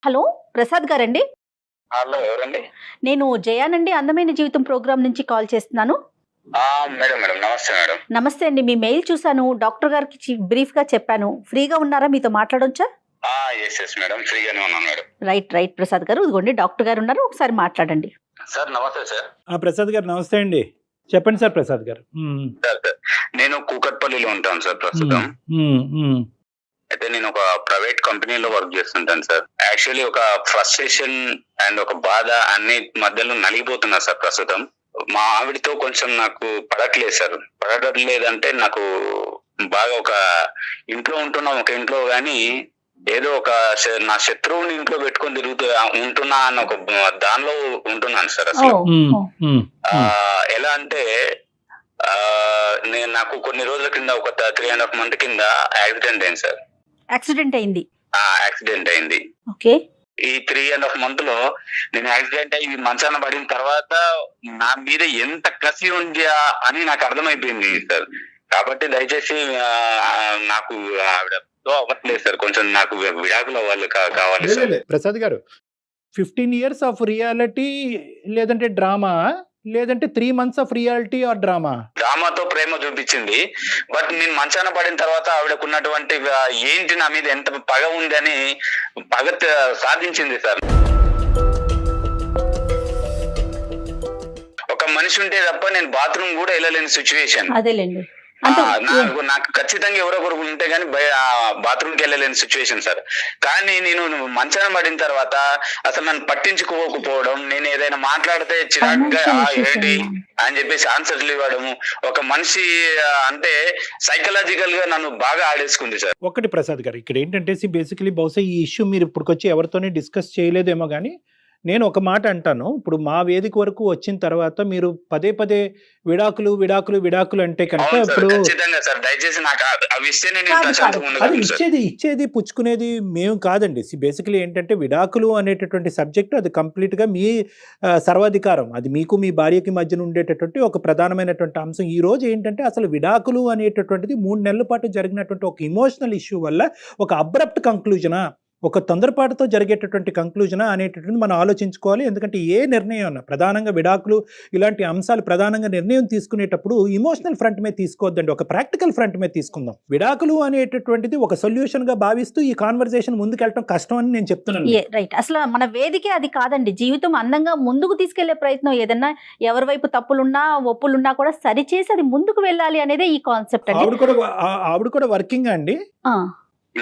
Hello Prasad గారండి? Hello ఎవరండి? నేను జయానండి, అందమైన జీవితం ప్రోగ్రామ్ నుంచి కాల్ చేస్తున్నాను. మేడం మేడం నమస్తే మేడం. నమస్తే అండి. మీ మెయిల్ చూశాను. డాక్టర్ గారికి బ్రీఫ్గా చెప్పాను. ఫ్రీగా ఉన్నారా? మీతో మాట్లాడొచ్చా? ఎస్ మేడం, ఫ్రీగానే ఉన్నాను మేడం. రైట్ ప్రసాద్ గారు, ఇదిగోండి డాక్టర్ గారు ఉన్నారు, ఒకసారి మాట్లాడండి. సార్ నమస్తే సార్. ప్రసాద్ గారు నమస్తే అండి. చెప్పండి సార్ ప్రసాద్ గారు. సార్ నేను కూకట్పల్లిలో ఉంటాను సార్ ప్రస్తుతం. అయితే నేను ఒక ప్రైవేట్ కంపెనీలో వర్క్ చేస్తుంటాను సార్. యాక్చువల్లీ ఒక ఫ్రస్ట్రేషన్ అండ్ ఒక బాధ అన్ని మధ్యలో నలిగిపోతున్నా సార్ ప్రస్తుతం. మా ఆవిడతో కొంచెం నాకు పడట్లేదు సార్. పడటం లేదంటే నాకు బాగా ఒక ఇంట్లో ఉంటున్నాం, ఒక ఇంట్లో గానీ ఏదో ఒక నా శత్రువుని ఇంట్లో పెట్టుకొని ఉంటున్నా అన్న ఒక దానిలో ఉంటున్నాను సార్ అసలు. ఎలా అంటే నాకు కొన్ని రోజుల కింద ఒక 3.5 months కింద యాక్సిడెంట్ అయింది సార్. యాక్సిడెంట్ అయింది? యాక్సిడెంట్ అయింది. ఓకే. ఈ 3.5 months లో నేను యాక్సిడెంట్ అయ్యి మంచాన పడిన తర్వాత నా మీద ఎంత కసి ఉందా అని నాకు అర్థమైపోయింది సార్. కాబట్టి దయచేసి నాకు ఆవిడతో అవ్వట్లేదు సార్, కొంచెం నాకు విడాకులు అవ్వాలి కావాలి sir. Prasad garu, 15 years of reality లేదంటే డ్రామా, లేదంటే 3 months of reality or drama? డ్రామాతో ప్రేమ చూపించింది. బట్ నేను మంచాన పడిన తర్వాత ఆవిడకున్నటువంటి ఏంటి నా మీద ఎంత పగ ఉంది అని పగ సాధించింది సార్. ఒక మనిషి ఉంటే తప్ప నేను బాత్రూమ్ కూడా వెళ్ళలేని సిచ్యువేషన్. అదేలేండి. నాకు ఖచ్చితంగా ఎవరో ఒకరు ఉంటే గానీ బాత్రూమ్కి వెళ్ళలేని సిచ్యువేషన్ సార్. కానీ నేను మంచాన పడిన తర్వాత అసలు నన్ను పట్టించుకోకపోవడం, నేను ఏదైనా మాట్లాడితే చిరాకుగా ఏంటి అని చెప్పేసి ఆన్సర్లు ఇవ్వడము, ఒక మనిషి అంటే సైకలాజికల్ గా నన్ను బాగా ఆడేసుకుంది సార్. ఒకటి ప్రసాద్ గారు, ఇక్కడ ఏంటంటే బేసికలీ బహుశా ఈ ఇష్యూ మీరు ఇప్పటికొచ్చి ఎవరితోనే డిస్కస్ చేయలేదేమో, కానీ నేను ఒక మాట అంటాను. ఇప్పుడు మా వేదిక వరకు వచ్చిన తర్వాత మీరు పదే పదే విడాకులు విడాకులు విడాకులు అంటే కనుక ఇప్పుడు అది ఇచ్చేది పుచ్చుకునేది మేము కాదండి. బేసికలీ ఏంటంటే విడాకులు అనేటటువంటి సబ్జెక్టు అది కంప్లీట్గా మీ సర్వాధికారం, అది మీకు మీ భార్యకి మధ్యన ఉండేటటువంటి ఒక ప్రధానమైనటువంటి అంశం. ఈ రోజు ఏంటంటే అసలు విడాకులు అనేటటువంటిది 3 నెలల పాటు జరిగినటువంటి ఒక ఇమోషనల్ ఇష్యూ వల్ల ఒక అబ్రప్ట్ కంక్లూజనా, ఒక తొందరపాటుతో జరిగేటటువంటి కంక్లూజనా అనేటటువంటి మనం ఆలోచించుకోవాలి. ఎందుకంటే ఏ నిర్ణయం అన్నా ప్రధానంగా విడాకులు ఇలాంటి అంశాలు ప్రధానంగా నిర్ణయం తీసుకునేటప్పుడు ఇమోషనల్ ఫ్రంట్ మీద తీసుకోవద్దండి, ఒక ప్రాక్టికల్ ఫ్రంట్ మీద తీసుకుందాం. విడాకులు అనేటటువంటిది ఒక సొల్యూషన్ గా భావిస్తూ ఈ కాన్వర్సేషన్ ముందుకెళ్ళడం కష్టం అని నేను చెప్తున్నాను. రైట్. అసలు మన వేదికే అది కాదండి. జీవితం అందంగా ముందుకు తీసుకెళ్లే ప్రయత్నం, ఏదన్నా ఎవరి వైపు తప్పులున్నా ఒప్పులున్నా కూడా సరిచేసి అది ముందుకు వెళ్ళాలి అనేదే ఈ కాన్సెప్ట్. ఆవిడ కూడా వర్కింగ్ అండి?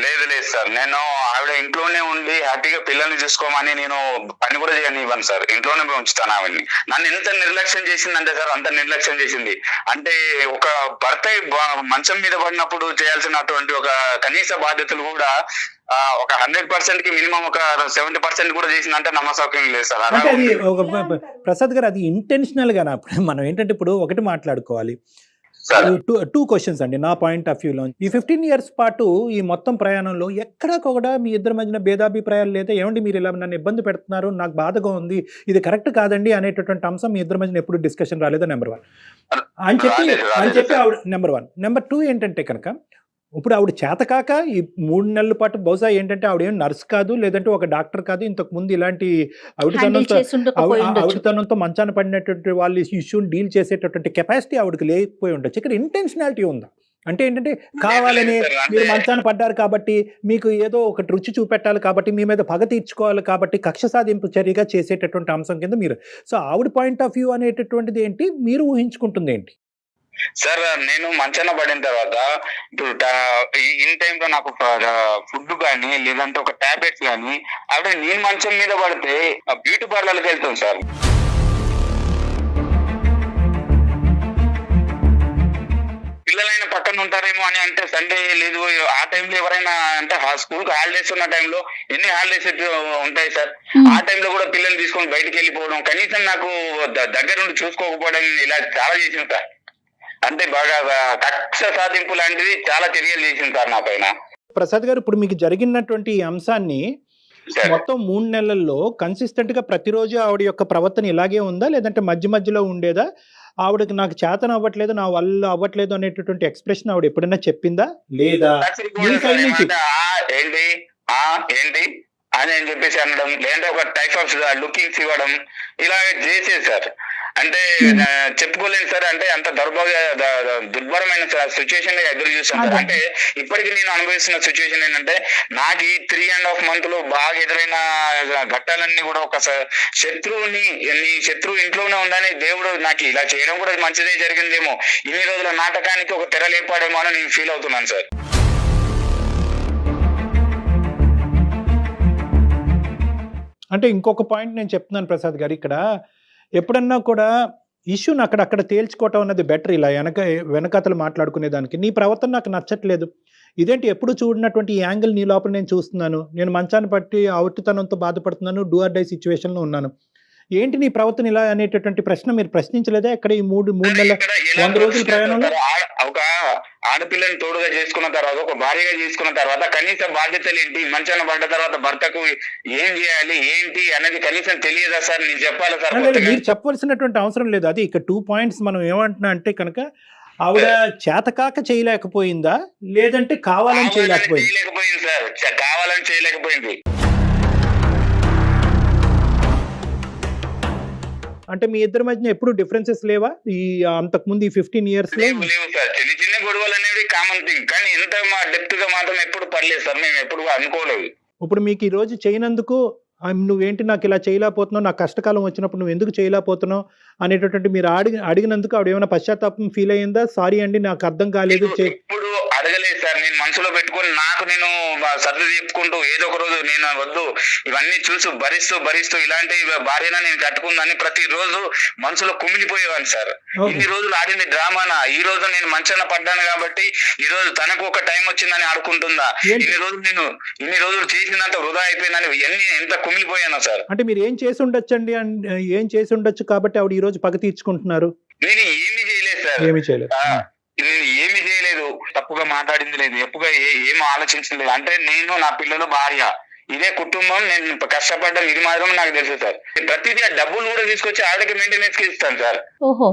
లేదు సార్, నేను ఆవిడ ఇంట్లోనే ఉండి హ్యాపీగా పిల్లల్ని చూసుకోమని నేను పని కూడా చేయనివ్వను సార్. ఇంట్లోనే ఉంచుతాను ఆవిడ్ని. నన్ను ఎంత నిర్లక్ష్యం చేసిందంటే సార్, అంత నిర్లక్ష్యం చేసింది. అంటే ఒక భర్త మంచం మీద పడినప్పుడు చేయాల్సినటువంటి ఒక కనీస బాధ్యతలు కూడా ఒక 100% కి మినిమం ఒక 70% కూడా చేసిందంటే నమ్మసౌక్యం లేదు సార్. ప్రసాద్ గారు, అది ఇంటెన్షనల్ గా మనం ఏంటంటే ఇప్పుడు ఒకటి మాట్లాడుకోవాలి. 2 questions అండి నా పాయింట్ ఆఫ్ వ్యూలో. ఈ 15 years పాటు ఈ మొత్తం ప్రయాణంలో ఎక్కడా కూడా మీ ఇద్దరి మధ్యన భేదాభిప్రాయాలు లేదా, ఏమండి మీరు ఇలా నన్ను ఇబ్బంది పెడుతున్నారు, నాకు బాధగా ఉంది, ఇది కరెక్ట్ కాదండి అనేటటువంటి అంశం మీ ఇద్దరి మధ్యన ఎప్పుడు డిస్కషన్ రాలేదా? నెంబర్ 1 అని చెప్పి ఆవిడ నెంబర్ 1. నెంబర్ 2 ఏంటంటే కనుక ఇప్పుడు ఆవిడ చేతకాక ఈ 3 నెలల పాటు బహుశా ఏంటంటే ఆవిడ ఏం నర్స్ కాదు, లేదంటే ఒక డాక్టర్ కాదు, ఇంతకు ముందు ఇలాంటి ఆవిడతనంతో మంచాన పడినటువంటి వాళ్ళు ఇష్యూని డీల్ చేసేటటువంటి కెపాసిటీ ఆవిడకి లేకపోయి ఉండొచ్చు. ఇక్కడ ఇంటెన్షనాలిటీ ఉందా అంటే ఏంటంటే కావాలని మీరు మంచాన పడ్డారు కాబట్టి మీకు ఏదో ఒకటి రుచి చూపెట్టాలి కాబట్టి మీ మీద పగ తీర్చుకోవాలి కాబట్టి కక్ష సాధింపు చర్యగా చేసేటటువంటి అంశం కింద మీరు, సో ఆవిడ పాయింట్ ఆఫ్ వ్యూ అనేటటువంటిది ఏంటి, మీరు ఊహించుకుంటుంది ఏంటి? సార్ నేను మంచాన పడిన తర్వాత ఇప్పుడు ఇన్ టైమ్ లో నాకు ఫుడ్ కానీ లేదంటే ఒక టాబ్లెట్స్ కానీ ఆవిడ నేను మంచం మీద పడితే బ్యూటీ పార్లర్కి వెళ్తాం సార్. పిల్లలైనా పక్కన ఉంటారేమో అని అంటే సండే లేదు, ఆ టైంలో ఎవరైనా అంటే స్కూల్ కి హాలిడేస్ ఉన్న టైంలో ఎన్ని హాలిడేస్ ఉంటాయి సార్, ఆ టైంలో కూడా పిల్లల్ని తీసుకొని బయటకు వెళ్ళిపోవడం, కనీసం నాకు దగ్గర నుండి చూసుకోకపోవడం, ఇలా చాలా చేసింది సార్. అంటే బాగా కక్ష సాధింపు లాంటిది చాలా చర్యలు చేసింది సార్ నా పైన. ప్రసాద్ గారు, ఇప్పుడు మీకు జరిగినటువంటి ఈ అంశాన్ని మొత్తం 3 నెలల్లో కన్సిస్టెంట్ గా ప్రతిరోజు ఆవిడ యొక్క ప్రవర్తన ఇలాగే ఉందా, లేదంటే మధ్య మధ్యలో ఉండేదా? ఆవిడకి నాకు చేతన అవ్వట్లేదు, నా వల్ల అవ్వట్లేదు అనేటటువంటి ఎక్స్ప్రెషన్ ఆవిడ ఎప్పుడైనా చెప్పిందా లేదా? ఏంటి అని చెప్పేసి అనడం, లేదంటే ఒక టైప్ ఆఫ్ లుకింగ్స్ ఇవ్వడం, ఇలా చేసేది సార్. అంటే చెప్పుకోలేను సార్, అంటే అంత దుర్భరమైన సిచ్యువేషన్ ఎదురు చూస్తాను సార్. అంటే ఇప్పటికి నేను అనుభవిస్తున్న సిచ్యువేషన్ ఏంటంటే, నాకు ఈ 3.5 months బాగా ఎదురైన ఘట్టాలన్నీ కూడా ఒక శత్రువుని, నీ శత్రువు ఇంట్లోనే ఉందని దేవుడు నాకు ఇలా చేయడం కూడా మంచిదే జరిగిందేమో, ఇన్ని రోజుల నాటకానికి ఒక తెర లేపాడేమో అని నేను ఫీల్ అవుతున్నాను సార్. అంటే ఇంకొక పాయింట్ నేను చెప్తున్నాను ప్రసాద్ గారు, ఇక్కడ ఎప్పుడన్నా కూడా ఇష్యూని అక్కడక్కడ తేల్చుకోవటం అన్నది బెటర్. ఇలా వెనకతలు మాట్లాడుకునే దానికి నీ ప్రవర్తన నాకు నచ్చట్లేదు, ఇదేంటి ఎప్పుడు చూడనటువంటి ఈ యాంగిల్ నీ లోపల నేను చూస్తున్నాను, నేను మంచాన్ని పట్టి అవుటితనంతో బాధపడుతున్నాను, డూ ఆర్ డై సిచ్యువేషన్లో ఉన్నాను, ఏంటి నీ ప్రవర్తన ఇలా అనేటటువంటి ప్రశ్న మీరు ప్రశ్నించలేదా ఇక్కడ ఈ 3 నెలల 100 రోజుల ప్రయాణంలో? ఒక ఆడపిల్లని తోడుగా చేసుకున్న తర్వాత, ఒక భార్యగా చేసుకున్న తర్వాత కనీస బాధ్యతలు ఏంటి, మంచాన పడ్డ తర్వాత భర్తకు ఏం చేయాలి ఏంటి అనేది కనీసం తెలియదా సార్? నేను చెప్పాలి సార్. మీరు చెప్పవలసినటువంటి అవసరం లేదు. అది ఇక్కడ 2 points మనం ఏమంటున్నా అంటే కనుక, ఆవిడ చేతకాక చేయలేకపోయిందా, లేదంటే కావాలని చేయలేకపోయింది సార్, కావాలని చేయలేకపోయింది. అంటే మీ ఇద్దరి మధ్య ఎప్పుడు డిఫరెన్సెస్ లేవా ఈ అంతకుముందు ఈ 15 years లో? లేవు సార్, చిన్న గొడవలు అనేవి కామన్ థింగ్, కానీ ఇంత డెప్త్ గా మాత్రం ఎప్పుడు పడలేదు సార్, మేము ఎప్పుడు అనుకోలేదు. ఇప్పుడు మీకు ఈ రోజు చేయనందుకు నువ్వేంటి నాకు ఇలా చేయలేకపోతున్నావు, నాకు కష్టకాలం వచ్చినప్పుడు నువ్వు ఎందుకు చేయలేకపోతున్నావు అనేటటువంటి మీరు అడిగినందుకు ఆవిడ ఏమైనా పశ్చాత్తాపం ఫీల్ అయ్యిందా? సారీ అండి నాకు అర్థం కాలేదు. ఇప్పుడు అడగలేదు సార్, నేను మనసులో పెట్టుకొని నాకు నేను సర్ది చెప్పుకుంటూ ఏదో ఒక రోజు నేను వద్దు ఇవన్నీ చూసి భరిస్తూ ఇలాంటి భార్యన నేను కట్టుకుందని ప్రతిరోజు మనసులో కుమిలిపోయేవాడిని సార్. ఇన్ని రోజులు ఆడింది డ్రామానా, ఈ రోజు నేను మంచాన పడ్డాను కాబట్టి ఈ రోజు తనకు ఒక టైం వచ్చిందని ఆడుకుంటుందా, ఇన్ని రోజులు చేసినంత వృధా అయిపోయిందని ఎంత కుమిలిపోయాను సార్. అంటే మీరు ఏం చేసి ఉండొచ్చండి, ఏం చేసి ఉండొచ్చు కాబట్టి ఆవిడ ఈ రోజు పగ తీర్చుకుంటున్నారు? నేను ఏమి చేయలేదు సార్, నేను ఏమి చేయలేదు, తప్పుగా మాట్లాడింది లేదు, ఎప్పుగా ఏం ఆలోచించలేదు. అంటే నేను, నా పిల్లలు, భార్య, ఇదే కుటుంబం, నేను కష్టపడ్డం ఇది మాత్రం నాకు తెలుసు సార్. ప్రతిదీ ఆ డబ్బులు కూడా తీసుకొచ్చి ఆవిడకి మెయింటెనెన్స్ కి ఇస్తాను సార్.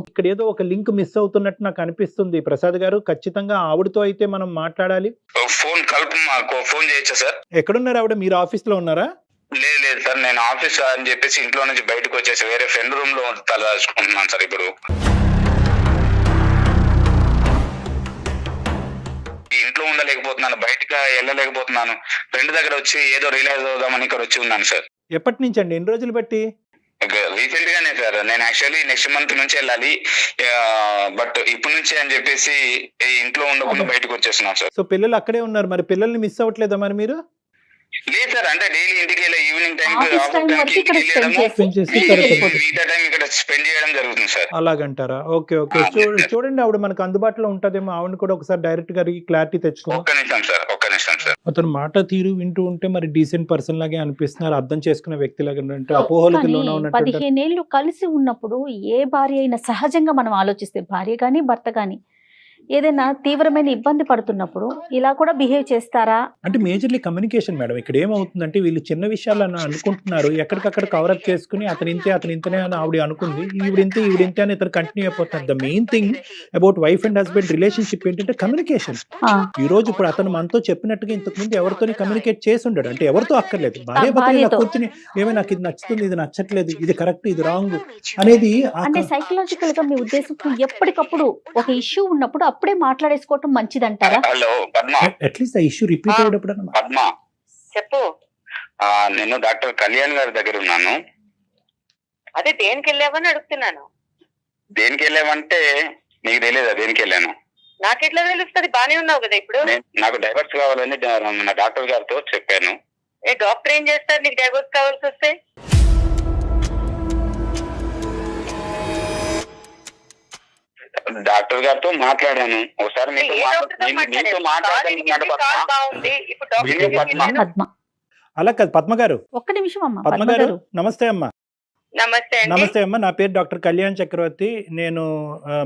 ఇక్కడ ఏదో ఒక లింక్ మిస్ అవుతున్నట్టు నాకు అనిపిస్తుంది ప్రసాద్ గారు. ఖచ్చితంగా ఆవిడతో అయితే మనం మాట్లాడాలి. ఫోన్ చేయొచ్చా సార్? ఎక్కడున్నారు ఆవిడ? మీరు ఆఫీస్ లో ఉన్నారా? లేదు సార్, నేను ఆఫీస్ అని చెప్పేసి ఇంట్లో నుంచి బయటకు వచ్చేసి వేరే ఫ్రెండ్ రూమ్ లో తలదాచుకుంటున్నాను సార్. ఇప్పుడు ఇంట్లో ఉండలేకపోతున్నాను, బయటకు వెళ్ళలేకపోతున్నాను, ఫ్రెండ్ దగ్గర వచ్చి ఏదో రియలైజ్ అవుదామని ఇక్కడ వచ్చి ఉన్నాను సార్. ఎప్పటి నుంచి అండి, ఎన్ని రోజులు బట్టి? రీసెంట్ గానే సార్, నేను యాక్చువల్లీ నెక్స్ట్ మంత్ నుంచి వెళ్ళాలి, బట్ ఇప్పటి నుంచి అని చెప్పేసి ఇంట్లో ఉండకుండా బయటకు వచ్చేస్తున్నాను సార్. సో పిల్లలు అక్కడే ఉన్నారు, మరి పిల్లల్ని మిస్ అవ్వట్లేదా మరి మీరు? లేదు సార్, అంటే డైలీ ఇంటికి వెళ్ళి ఈవినింగ్ టైం మిగతా టైం ఇక్కడ స్పెండ్ చేయడం జరుగుతుంది సార్. అలాగంటారా? Okay okay. చూడండి ఆవిడ మనకు అందుబాటులో ఉంటదేమో, ఆవిడ కూడా ఒకసారి డైరెక్ట్ గా క్లారిటీ తెచ్చుకో. ఒక్క నిమిషం సార్. అతను మాట తీరు వింటూ ఉంటే మరి డీసెంట్ పర్సన్ లాగే అనిపిస్తున్నారు, అర్థం చేసుకునే వ్యక్తి లాగా. అంటే అపోహలకి లోన ఉన్నట్టు. 15 ఏళ్ళు కలిసి ఉన్నప్పుడు ఏ భార్య అయినా సహజంగా మనం ఆలోచిస్తే, భార్య కానీ భర్త కానీ ఏదైనా తీవ్రమైన ఇబ్బంది పడుతున్నప్పుడు ఇలా కూడా బిహేవ్ చేస్తారా? అంటే మేజర్లీ కమ్యూనికేషన్ మేడం. ఇక్కడ ఏమవుతుందంటే వీళ్ళు చిన్న విషయాలు అనుకుంటున్నారు, ఎక్కడికక్కడ కవరప్ చేసుకుని అతను ఇంతనే అని ఆవిడ అనుకుంది, ఈవిడింతే అని ఇతను కంటిన్యూ అయిపోతున్నారు. The main thing about wife and husband relationship ఏంటంటే కమ్యూనికేషన్. ఈ రోజు ఇప్పుడు అతను మనతో చెప్పినట్టుగా ఇంతకు ముందు ఎవరితో కమ్యూనికేట్ చేసి ఉండడు, అంటే ఎవరితో అక్కర్లేదు, భార్య భర్త కూర్చుని ఏమైనా నాకు ఇది నచ్చుతుంది, ఇది నచ్చట్లేదు, ఇది కరెక్ట్, ఇది రాంగ్ అనేది. అంటే సైకలాజికల్ గా మీ ఉద్దేశం ఎప్పటికప్పుడు ఒక ఇష్యూ ఉన్నప్పుడు అప్పుడే మాట్లాడేసుకోవటం మంచిదంటారా? హలో పద్మ, అట్లీస్ట్ ఆ ఇష్యూ రిపీట్ అయ్యేటప్పుడు. పద్మ చెప్పు. నేను డాక్టర్ కళ్యాణ్ గారి దగ్గర ఉన్నాను. అదే దేనికి వెళ్ళావని అడుగుతున్నాను. దేనికి వెళ్ళామంటే నీకు తెలియదా దేనికి వెళ్ళాను? నాకెట్లా తెలుస్తుంది? బానే ఉన్నావు కదా ఇప్పుడు. నాకు డైవర్స్ కావాలని నా డాక్టర్ గారితో చెప్పాను. డాక్టర్ ఏం చేస్తారు నీకు డైవర్స్ కావాల్సి వస్తే? డాక్టర్ గారితో మాట్లాడాను ఒకసారి. అలా కాదు పద్మ గారు. ఒక్క నిమిషం అమ్మా. పద్మ గారు నమస్తే అమ్మా. నమస్తే అండి. నమస్తే అమ్మ, నా పేరు డాక్టర్ కళ్యాణ్ చక్రవర్తి. నేను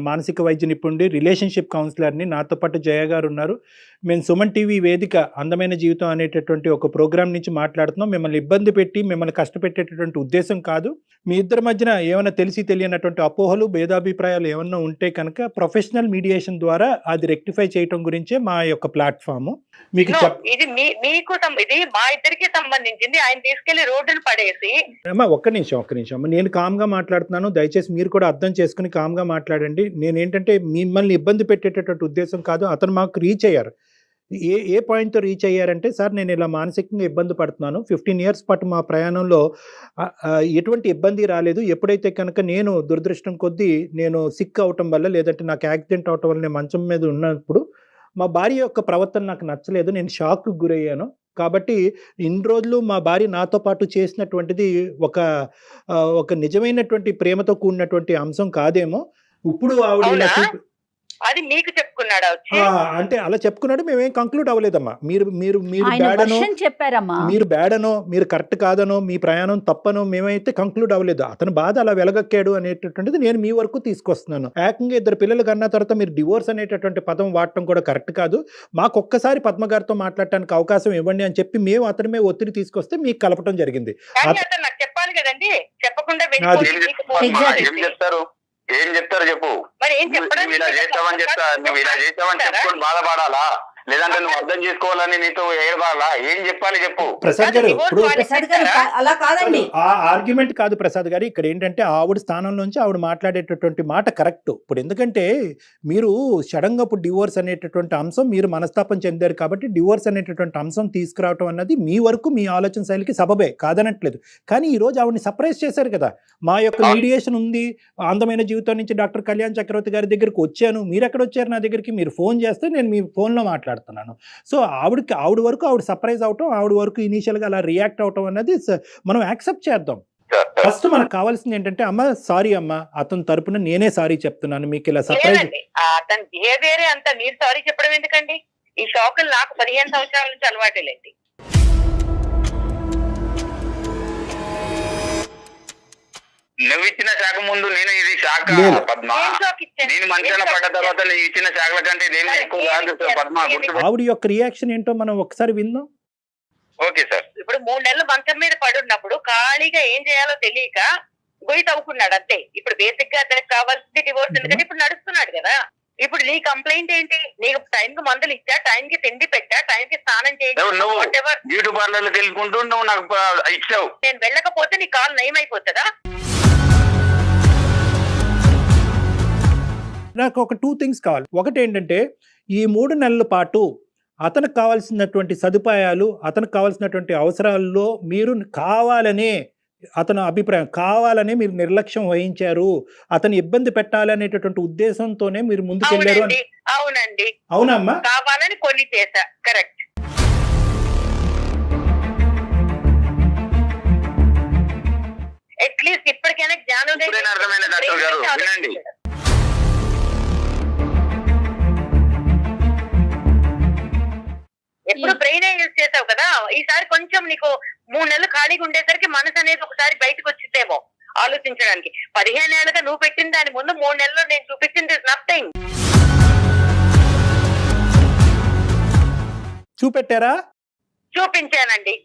మానసిక వైద్య నిపుణుడి, రిలేషన్షిప్ కౌన్సిలర్ని. నాతో పాటు జయ గారు ఉన్నారు. మేము సుమన్ టీవీ వేదిక అందమైన జీవితం అనేటటువంటి ఒక ప్రోగ్రామ్ నుంచి మాట్లాడుతున్నాం. మిమ్మల్ని ఇబ్బంది పెట్టి మిమ్మల్ని కష్టపెట్టేటటువంటి ఉద్దేశం కాదు. మీ ఇద్దరి మధ్యన ఏమైనా తెలిసి తెలియనటువంటి అపోహలు, భేదాభిప్రాయాలు ఏమన్నా ఉంటే కనుక ప్రొఫెషనల్ మీడియేషన్ ద్వారా అది రెక్టిఫై చేయటం గురించే మా యొక్క ప్లాట్ఫామ్. మీకు No, ఇది మీకు ఇది మా ఇద్దరికి సంబంధించింది. ఆయన తీసుకెళ్లి రోడ్డును పడేసి. అమ్మా ఒక్క నిమిషం అమ్మ, నేను కామ్గా మాట్లాడుతున్నాను. దయచేసి మీరు కూడా అర్థం చేసుకుని కామ్గా మాట్లాడండి. నేనేంటంటే మిమ్మల్ని ఇబ్బంది పెట్టేటటువంటి ఉద్దేశం కాదు. అతను మాకు రీచ్ అయ్యారు. ఏ పాయింట్తో రీచ్ అయ్యారంటే, సార్ నేను ఇలా మానసికంగా ఇబ్బంది పడుతున్నాను. 15 years పాటు మా ప్రయాణంలో ఎటువంటి ఇబ్బంది రాలేదు. ఎప్పుడైతే కనుక నేను దురదృష్టం కొద్దీ నేను సిక్ అవటం వల్ల, లేదంటే నాకు యాక్సిడెంట్ అవటం వల్ల నేను మంచం మీద ఉన్నప్పుడు మా భార్య యొక్క ప్రవర్తన నాకు నచ్చలేదు. నేను షాక్కు గురయ్యాను. కాబట్టి ఇన్ని రోజులు మా భార్య నాతో పాటు చేసినటువంటిది ఒక నిజమైనటువంటి ప్రేమతో కూడినటువంటి అంశం కాదేమో. ఇప్పుడు ఆవిడ ఇలా అవునా? అది మీకు చెప్పుకున్నాడా వచ్చి? అంటే అలా చెప్పుకున్నాడు. మేమేం కంక్లూడ్ అవ్వలేదమ్మా. మీరు ఆయన బ్యాడనో, వర్షన్ చెప్పారమ్మా. మీరు బ్యాడనో, మీరు కరెక్ట్ కాదనో, మీ ప్రయాణం తప్పనో మేమైతే కంక్లూడ్ అవ్వలేదు. అతని బాధ అలా వెలగక్కాడు అనేటటువంటిది నేను మీ వరకు తీసుకొస్తున్నాను. ఏకంగా 2 పిల్లలు కన్నా తర్వాత మీరు డివోర్స్ అనేటటువంటి పదం వాడటం కూడా కరెక్ట్ కాదు. మాకు ఒక్కసారి పద్మ గారితో మాట్లాడటానికి అవకాశం ఇవ్వండి అని చెప్పి మేము అతని మీద ఒత్తిడి తీసుకొస్తే మీకు కలపటం జరిగింది. కానీ అతను నాకు చెప్పాలి కదండి. చెప్పకుండా అది- వెళ్ళిపోయి మీకు ఫోన్ Exactly. చేసి. ఏం చెప్తారు చెప్పు. మరి ఏం నువ్వు చెప్పడానికి ఇలా చేసావని నువ్వు ఇలా చేసావని చెప్పుకొని బాధపడాలా, లేదంటే నువ్వు అర్థం చేసుకోవాలని నీతో ఏడవాలా? ఏం చెప్పాలి చెప్పు. ప్రసాద్ గారు, ఇప్పుడు ప్రసాద్ గారు అలా కాదండి. ఆ ఆర్గ్యుమెంట్ కాదు ప్రసాద్ గారు. ఇక్కడ ఏంటంటే ఆవిడ స్థానంలోంచి ఆవిడ మాట్లాడేటటువంటి మాట కరెక్ట్. ఇప్పుడు ఎందుకంటే మీరు సడన్గా ఇప్పుడు డివోర్స్ అనేటటువంటి అంశం, మీరు మనస్తాపం చెందారు కాబట్టి డివోర్స్ అనేటటువంటి అంశం తీసుకురావటం అన్నది మీ వరకు మీ ఆలోచన శైలికి సబబే, కాదనట్లేదు. కానీ ఈ రోజు ఆవిడని సర్ప్రైజ్ చేశారు కదా. మా యొక్క మీడియేషన్ ఉంది, అందమైన జీవితం నుంచి డాక్టర్ కళ్యాణ్ చక్రవర్తి గారి దగ్గరికి వచ్చాను. మీరు ఎక్కడ వచ్చారు నా దగ్గరికి? మీరు ఫోన్ చేస్తే నేను మీ ఫోన్లో మాట్లాడుతున్నాను. సో ఆవిడ వరకు ఆవిడ సర్ప్రైజ్ అవటం, ఆవిడ వరకు ఇనీషియల్గా అలా రియాక్ట్ అవటం అన్నది మనం యాక్సెప్ట్ చేద్దాం. ఫస్ట్ మనకు కావాల్సింది ఏంటంటే, అమ్మ సారీ అమ్మ, అతని తరపున నేనే సారీ చెప్తున్నాను, మీకు ఇలా సర్ప్రైజ్. లేదండి, అతని బిహేవియరే అంత. మీరు సారీ చెప్పడం ఎందుకండి? ఈ షాకులు నాకు 15 సంవత్సరాల నుంచి అలవాటేలేండి. నువ్వు ఇచ్చిన శాఖ ముందు నేను ఇది శాఖ లేదు. పద్మ. ఏం షాక్ ఇచ్చాను? నేను మంచాన పడ్డ తర్వాత నేను ఇచ్చిన శాఖల కంటే ఇదేమి ఎక్కువ కాదు సార్ పద్మ. గుర్తు. ఆవిడ యొక్క రియాక్షన్ ఏంటో మనం ఒకసారి విందాం. Okay sir. ఇప్పుడు 3 నెలలు మంచం మీద పడి ఉన్నప్పుడు ఖాళీగా ఏం చేయాలో తెలియక గొయ్యి తవ్వుకున్నాడు అంతే. ఇప్పుడు బేసిక్ గా అతనికి కావాల్సింది డివోర్స్. ఎందుకంటే ఇప్పుడు నడుస్తున్నాడు కదా. ఇప్పుడు నీ కంప్లైంట్ ఏంటి? నీకు టైం కి మందులు ఇచ్చా, టైం కి తిండి పెట్టా, టైం కి స్నానం నువ్వు చేయించా. బ్యూటీ పార్లర్కి వెళ్ళుకుంటూ నువ్వు నాకు ఇచ్చావు. నేను వెళ్ళకపోతే నీ కాలు నయం అయిపోతుందా? నాకు ఒక 2 things కావాలి. ఒకటి ఏంటంటే, ఈ 3 నెలల పాటు అతనికి కావాల్సినటువంటి సదుపాయాలు, అతనికి కావాల్సినటువంటి అవసరాల్లో మీరు కావాలనే, అతని అభిప్రాయం కావాలనే మీరు నిర్లక్ష్యం వహించారు, అతను ఇబ్బంది పెట్టాలనేటటువంటి ఉద్దేశంతోనే మీరు ముందుకెళ్ళారు అని. అవునండి. అవునమ్మా? కావాలని కొన్ని చేశా. కరెక్ట్. అట్లీస్ట్ ఇప్పటికైనా జ్ఞానం ఇప్పుడైనా అర్థమైంది డాక్టర్ గారు, వినండి. ఎప్పుడు బ్రెయిన్ యూజ్ చేసావు కదా. ఈసారి కొంచెం నీకు 3 నెలలు ఖాళీగా ఉండేసరికి మనసు అనేది ఒకసారి బయటకు వచ్చిందేమో ఆలోచించడానికి. 15 ఏళ్ళుగా నువ్వు పెట్టిన దాని ముందు 3 నెలలు నేను చూపించింది నథింగ్. చూపెట్టారా? చూపించానండి.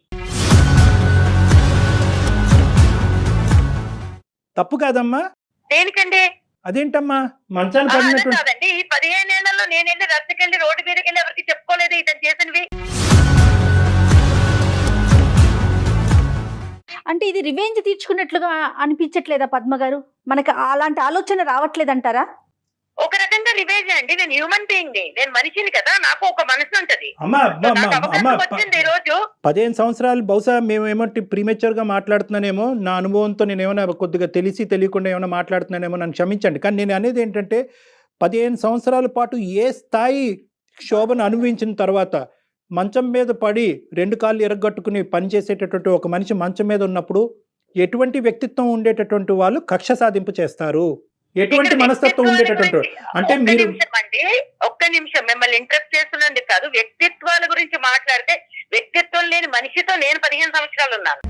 తప్పు కాదమ్మా. దేనికండి? అదేంటమ్మా మంచాన్ని అదే పడినటువంటి. కాదండి, ఈ 15 ఏళ్లలో నేను వెళ్ళి రద్దకెళ్ళి రోడ్డు మీదకి వెళ్ళి ఎవరికి చెప్పుకోలేదు ఇతను చేసినవి. అంటే ఇది రివెంజ్ తీర్చుకున్నట్లుగా అనిపించట్లేదా పద్మ గారు? మనకి అలాంటి ఆలోచన రావట్లేదంటారా? ఒక రకంగా రివేజ్ అండి. నేను హ్యూమన్ బీయింగ్ ని, నేను మనిషిని కదా, నాకు ఒక మనసు ఉంటది. అమ్మా నాకు అవకాశం వచ్చింది ఈ రోజు. 15 సంవత్సరాలు బహుశా మేమేమో ప్రీమెచ్యూర్ గా మాట్లాడుతున్నానేమో, నా అనుభవంతో నేను ఏమైనా కొద్దిగా తెలిసి తెలియకుండా ఏమైనా మాట్లాడుతున్నానేమో, నన్ను క్షమించండి. కానీ నేను అనేది ఏంటంటే, 15 సంవత్సరాల పాటు ఏ స్థాయి క్షోభను అనుభవించిన తర్వాత మంచం మీద పడి 2 కాళ్ళు ఎరగొట్టుకుని పనిచేసేటటువంటి ఒక మనిషి మంచం మీద ఉన్నప్పుడు ఎటువంటి వ్యక్తిత్వం ఉండేటటువంటి వాళ్ళు కక్ష సాధింపు చేస్తారు? ఎటువంటి మనస్తత్వం ఉండేటటువంటి అంటే మీరు ఒక్క నిమిషం మిమ్మల్ని ఇంటరప్ట్ చేస్తున్నందుకు కాదు, వ్యక్తిత్వాల గురించి మాట్లాడితే వ్యక్తిత్వం లేని మనిషితో నేను 15 సంవత్సరాలు ఉన్నాను.